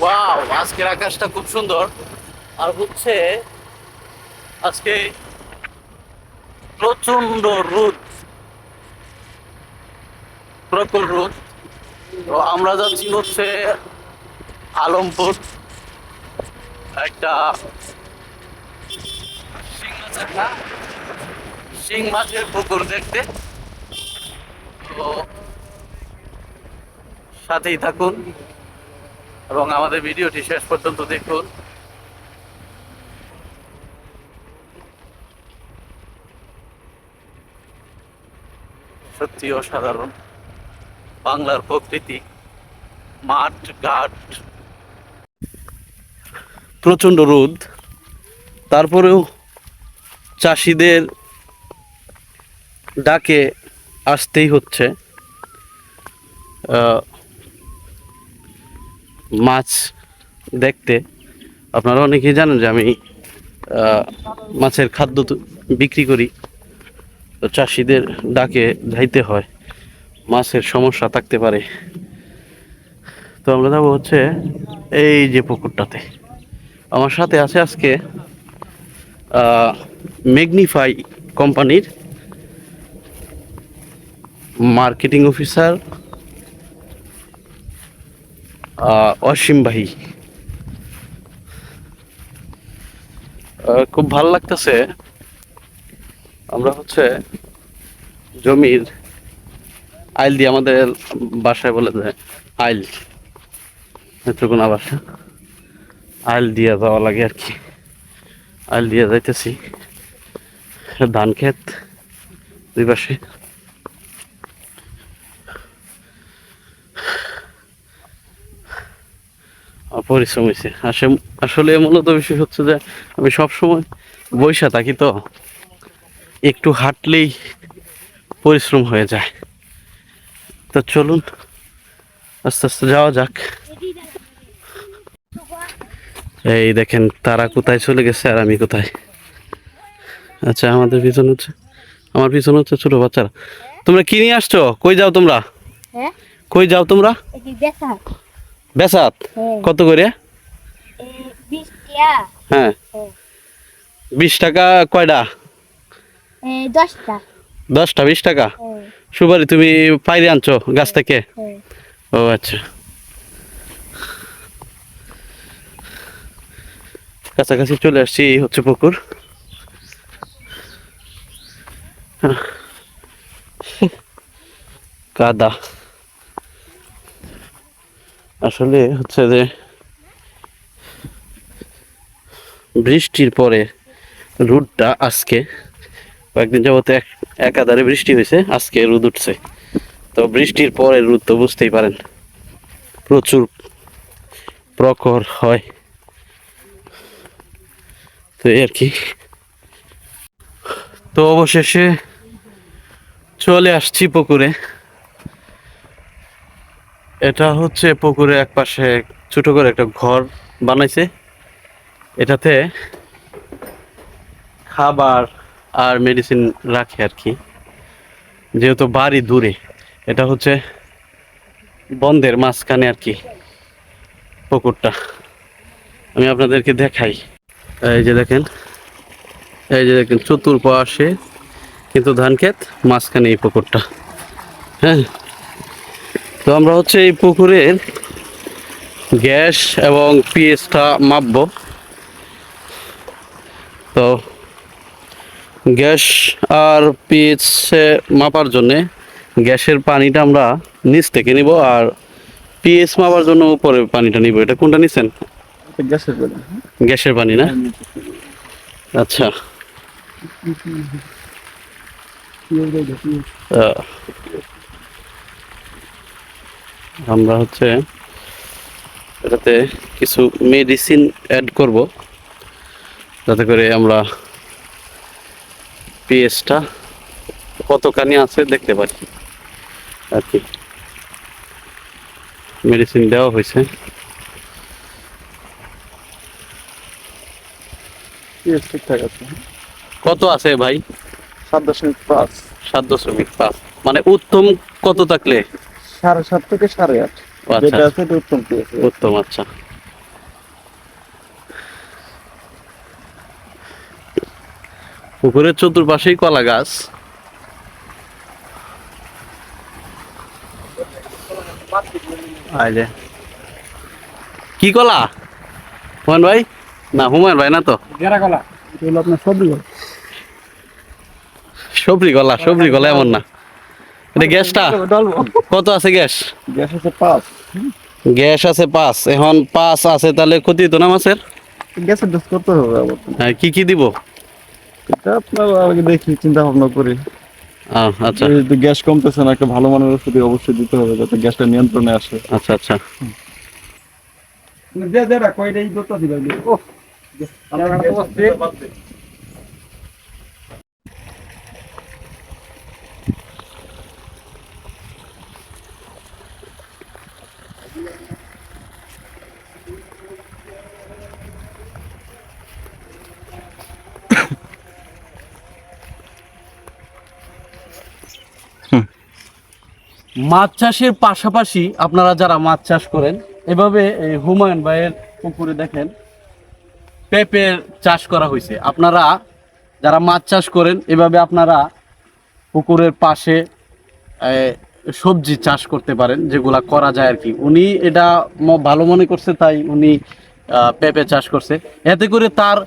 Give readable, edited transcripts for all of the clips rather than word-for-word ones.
Wow, আজকের আকাশটা খুব সুন্দর। আর হচ্ছে আজকে প্রচন্ড রোদ, প্রখর রোদ। তো আমরা যাচ্ছি হচ্ছে আলমপুর, একটা শিং মাছের না, শিং মাছের পুকুর দেখতে। তো সাথেই থাকুন এবং আমাদের ভিডিওটি শেষ পর্যন্ত দেখুন। সত্যি অসাধারণ বাংলার প্রকৃতি, মাঠ ঘাট, প্রচন্ড রোদ, তারপরেও চাষিদের ডাকে আসতেই হচ্ছে মাছ দেখতে। আপনারা অনেকেই জানেন যে আমি মাছের খাদ্য বিক্রি করি। তো চাষিদের ডাকে যাইতে হয়, মাছের সমস্যা থাকতে পারে। তো আমরা যাবো হচ্ছে এই যে পুকুরটাতে। আমার সাথে আছে আজকে ম্যাগনিফাই কোম্পানির মার্কেটিং অফিসার অসীম ভাই। খুব ভালো লাগতেছে। আমরা হচ্ছে জমির আইল দিয়ে, আমাদের বাসায় বলে যায় আইল, নেত্রকোনা বাসা, আইল দিয়ে যাওয়া লাগে আর কি। আইল দিয়ে যাইতেছি, ধান ক্ষেত দুই পাশে। পরিশ্রম হয়েছে। আসলে মূলত বিষয় হচ্ছে যে আমি সবসময় বইসা থাকি, তো একটু হাঁটলেই পরিশ্রম হয়ে যায়। তো চলুন আস্তে আস্তে যাওয়া যাক। এই দেখেন তারা কোথায় চলে গেছে আর আমি কোথায়। আচ্ছা, আমার পিছনে হচ্ছে ছোট বাচ্চারা। তোমরা কি নিয়ে আসছো? কই যাও তোমরা? কই যাও তোমরা? বেসাত? কত করে? হ্যাঁ, 20 টাকা কয়টা? 10টা। 10টা 20 টাকা? সুপারি তুমি পাইরে আনছো গাছ থেকে? ও আচ্ছা, কাছাকাছি চলে আসছি। এই হচ্ছে পুকুর। কাদা। আসলে হচ্ছে যে বৃষ্টির পরে রোদটা আজকে কয়েকদিন যাবত একাধারে বৃষ্টি হয়েছে, আজকে রোদ উঠছে। তো বৃষ্টির পরে রোদ তো বুঝতেই পারেন প্রচুর প্রখর হয়। তো এই আর কি। তো অবশেষে চলে আসছি পুকুরে। এটা হচ্ছে পুকুরে এক পাশে ছোট করে একটা ঘর বানাইছে। এটাতে খাবার আর মেডিসিন রাখে আর কি। যেহেতু বাড়ি দূরে, এটা হচ্ছে বন্ধের মাঝখানে আর কি পুকুরটা। আমি আপনাদেরকে দেখাই। এই যে দেখেন, এই যে দেখেন চতুর্পাশে কিন্তু ধান ক্ষেত, মাঝখানে এই পুকুরটা। হ্যাঁ, তো আমরা হচ্ছে এই পুকুরের গ্যাস এবং পিএইচটা মাপবো। তো গ্যাস আর পিএইচ মাপার জন্যে গ্যাসের পানিটা আমরা নিচ থেকে নিব, আর পিএইচ মাপার জন্য উপরে পানিটা নিব। এটা কোনটা নিছেন? গ্যাসের পানি না? আচ্ছা, আমরা হচ্ছে এটাতে কিছু মেডিসিন অ্যাড করব, যাতে করে আমরা পিএইচটা কতখানি আছে দেখতে পারি আর কি। মেডিসিন দেওয়া হয়েছে। ঠিকঠাক আছে। কত আছে ভাই? 7.5। 7.5 মানে উত্তম কত থাকলে? 7.5 থেকে 8.5 ও আচ্ছা, যেটা আছে এটা উত্তম পেয়েছে। উত্তম। আচ্ছা, পুকুরের চতুর্পাশেই কলা গাছ। এই যে কি কলা হুমায়ুন ভাই? না হুমায়ুন ভাই না তো, গেরা কলা, এটা হলো আপনার সবজি কলা। সবরি কলা। সবরি কলা এমন না, এটা গ্যাসটা ডালবো। কত আছে গ্যাস? গ্যাস আছে 5। গ্যাস আছে 5। এখন 5 আছে, তাহলে ক্ষতি তো না মাছের? গ্যাসের ডোজ করতে হবে আবার। হ্যাঁ, কি কি দিব? এটা আপনার আগে দেখি চিন্তা ভাবনা করি। আচ্ছা যেহেতু গ্যাস কমতেছে না, একটা ভালো মানের ওষুধ অবশ্যই দিতে হবে যাতে গ্যাসটা নিয়ন্ত্রণে আসে। আচ্ছা আচ্ছা। মাছ চাষের পাশাপাশি আপনারা যারা মাছ চাষ করেন, এভাবে এই হুমায়ুন ভাইয়ের পুকুরে দেখেন পেঁপের চাষ করা হয়েছে। আপনারা যারা মাছ চাষ করেন, এভাবে আপনারা পুকুরের পাশে সবজি চাষ করতে পারেন, যেগুলা করা যায় আর কি। উনি এটা ভালো মনে করছে, তাই উনি পেঁপে চাষ করছে। এতে করে তার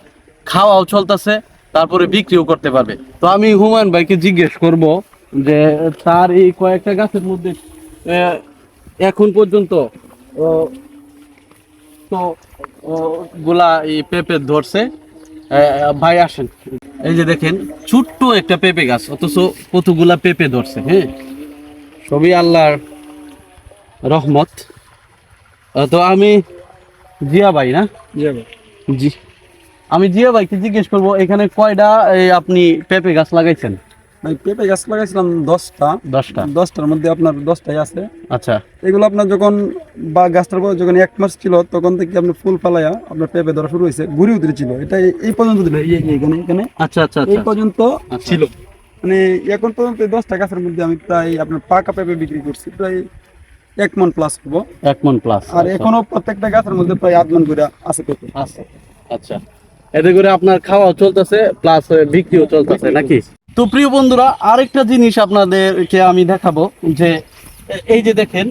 খাওয়াও চলতেছে, তারপরে বিক্রিও করতে পারবে। তো আমি হুমায়ুন ভাইকে জিজ্ঞেস করব যে তার এই কয়েকটা গাছের মধ্যে এখন পর্যন্ত তো গুলা এই পেঁপে ধরছে। ভাই আসেন, এই যে দেখেন ছোট্ট একটা পেঁপে গাছ, অথচ কতগুলা পেঁপে ধরছে। হ্যাঁ, সবই আল্লাহর রহমত। তো আমি জিয়া ভাই না? জি, আমি জিয়া ভাইকে জিজ্ঞেস করবো এখানে কয়টা আপনি পেঁপে গাছ লাগাইছেন? ভাই পেঁপে গাছ লাগাইছিলাম 10টা। 10টার মধ্যে আপনার 10টাই আছে। আচ্ছা এগুলো আপনার যখন বা গাছটার বয়স যখন 1 মাস ছিল, তখন থেকে আপনার ফুল ফালাইয়া আপনার পেঁপে ধরা শুরু হয়েছে, ঘুরে উতরেছিল। এটা এই পর্যন্ত দিল, এখানে এখানে আচ্ছা আচ্ছা এই পর্যন্ত আচ্ছা। ছিল। মানে এখন পর্যন্ত এই 10টা গাছের মধ্যে আমি প্রায় আপনার পাকা পেঁপে বিক্রি করছি প্রায় 1 মণ প্লাস হবো। 1 মণ প্লাস। আর এখনো প্রত্যেকটা গাছের মধ্যে প্রায় 8 মণ করে আছে পেঁপে। আচ্ছা, এতে করে আপনার খাওয়াও চলতেছে প্লাস বিক্রিও চলতেছে নাকি? তো প্রিয় বন্ধুরা, আরেকটা জিনিস আপনাদেরকে আমি দেখাবো যে এই যে দেখেন,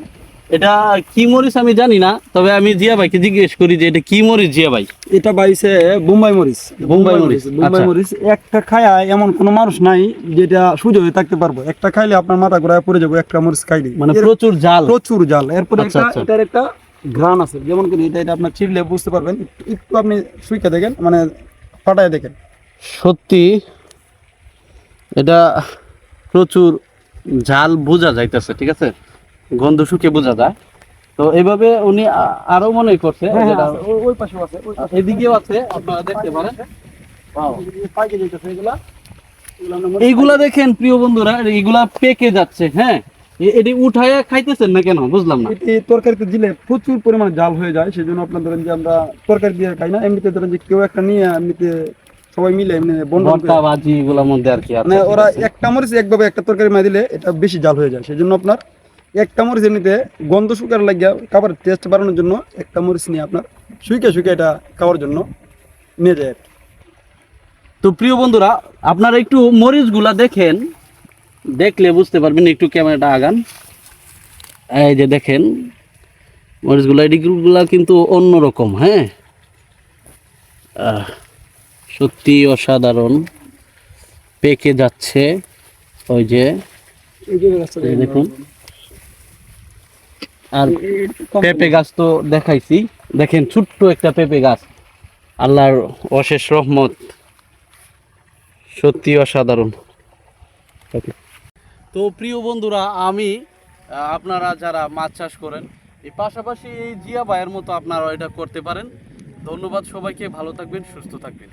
এটা কি মরিচ আমি জানি না, তবে আমি জিয়া ভাইকে জিজ্ঞেস করি যে এটা কি মরিচ জিয়া ভাই? এটা বাইছে বোম্বাই মরিচ। বোম্বাই মরিচ, বোম্বাই আচ্ছা। মরিচ একটা খায়া এমন কোনো মানুষ নাই যেটা সুযোগ হয়ে থাকতে পারবো। একটা খাইলে আপনার মাথা ঘুরায় পড়ে যাবো, একটা মরিচ খাইলে। মানে প্রচুর জাল। প্রচুর জাল। এরপরে আচ্ছা, একটা আচ্ছা। এটার একটা ঘ্রাণ আছে, যেমন করে এটা আপনার ছিড়লে বুঝতে পারবেন। একটু আপনি সুইকা দেখেন, মানে ফাটায় দেখেন। সত্যি এটা প্রচুর ঝাল বোঝা যাইতেছে, ঠিক আছে, গন্ধ শুকে বোঝা যায়। তো এইভাবে উনি আরো মনে করছে যেটা ওই পাশেও আছে, ওই পাশে। এদিকেও আছে, আপনারা দেখতে পারেন। পাইকে যাইতেছে এগুলা। এইগুলা দেখেন প্রিয় বন্ধুরা, এইগুলা পেকে যাচ্ছে। হ্যাঁ, এটি উঠাইয়া খাইতেছেন না কেন বুঝলাম না। এটি তরকারিতে দিলে প্রচুর পরিমাণে জাল হয়ে যায়, সেজন্য আপনার ধরেন যে আমরা তরকারি দিয়ে খাই না, এমনিতে ধরেন যে কেউ একটা নিয়ে এমনিতে সবাই মিলে এমনি বন্টন করে। ভর্তা ভাজি এগুলোর মধ্যে আর কি। মানে ওরা একটা মরিচ একভাবে একটা তরকারি মাই দিলে এটা বেশি জাল হয়ে যায়, সেজন্য আপনার একটা মরিচ এমনিতে গন্ধ শুকার লাগিয়া খাবারের টেস্ট বাড়ানোর জন্য একটা মরিচ নিয়ে আপনার শুইকে এটা খাওয়ার জন্য নিয়ে যায়। তো প্রিয় বন্ধুরা, আপনারা একটু মরিচগুলা দেখেন, দেখলে বুঝতে পারবেন। একটু ক্যামেরাটা আগান, এই যে দেখেন মরিচগুলা, এদিকগুলা কিন্তু অন্যরকম। হ্যাঁ, সত্যি অসাধারণ, পেকে যাচ্ছে। ওই যে এই দেখুন, আর পেঁপে গাছ তো দেখাইছি, দেখেন ছোট্ট একটা পেঁপে গাছ, আল্লাহর অশেষ রহমত, সত্যি অসাধারণ। তো প্রিয় বন্ধুরা, আমি আপনারা যারা মাছ চাষ করেন, এই পাশাপাশি এই জিয়া ভাইয়ের মতো আপনারা এটা করতে পারেন। ধন্যবাদ সবাইকে, ভালো থাকবেন, সুস্থ থাকবেন।